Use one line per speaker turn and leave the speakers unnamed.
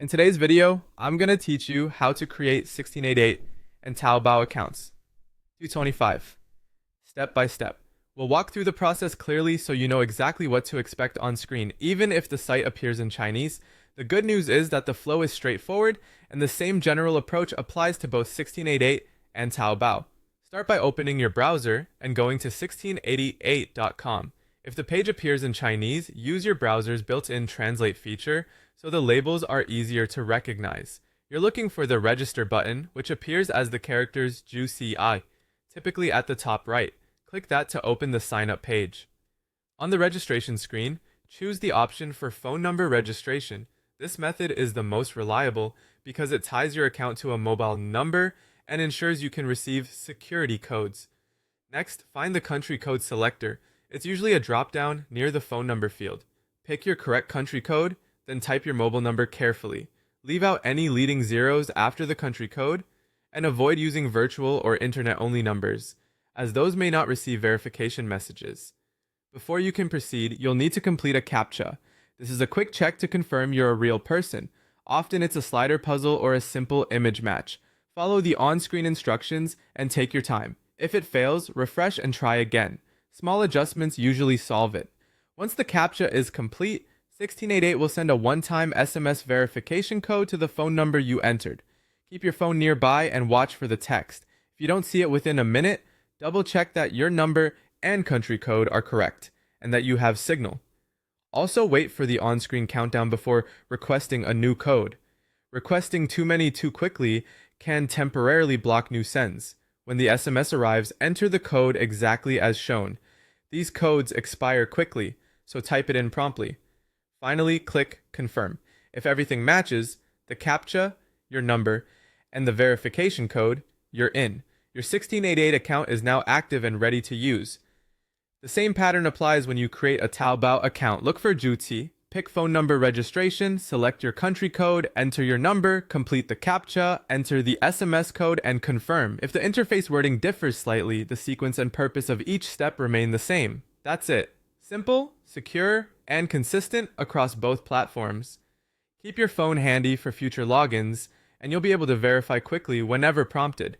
In today's video, I'm going to teach you how to create 1688 and Taobao accounts. 225. Step by step. We'll walk through the process clearly so you know exactly what to expect on screen, even if the site appears in Chinese. The good news is that the flow is straightforward, and the same general approach applies to both 1688 and Taobao. Start by opening your browser and going to 1688.com. If the page appears in Chinese, use your browser's built-in translate feature so the labels are easier to recognize. You're looking for the register button, which appears as the characters JUCI, typically at the top right. Click that to open the sign-up page. On the registration screen, choose the option for phone number registration. This method is the most reliable because it ties your account to a mobile number and ensures you can receive security codes. Next, find the country code selector. It's usually a drop-down near the phone number field. Pick your correct country code, then type your mobile number carefully. Leave out any leading zeros after the country code, and avoid using virtual or internet-only numbers, as those may not receive verification messages. Before you can proceed, you'll need to complete a CAPTCHA. This is a quick check to confirm you're a real person. Often it's a slider puzzle or a simple image match. Follow the on-screen instructions and take your time. If it fails, refresh and try again. Small adjustments usually solve it. Once the CAPTCHA is complete, 1688 will send a one-time SMS verification code to the phone number you entered. Keep your phone nearby and watch for the text. If you don't see it within a minute, double-check that your number and country code are correct, and that you have signal. Also wait for the on-screen countdown before requesting a new code. Requesting too many too quickly can temporarily block new sends. When the SMS arrives, enter the code exactly as shown. These codes expire quickly, so type it in promptly. Finally, click Confirm. If everything matches, the CAPTCHA, your number, and the verification code, you're in. Your 1688 account is now active and ready to use. The same pattern applies when you create a Taobao account. Look for JUCI, pick phone number registration, select your country code, enter your number, complete the CAPTCHA, enter the SMS code, and confirm. If the interface wording differs slightly, the sequence and purpose of each step remain the same. That's it. Simple, secure, and consistent across both platforms. Keep your phone handy for future logins, and you'll be able to verify quickly whenever prompted.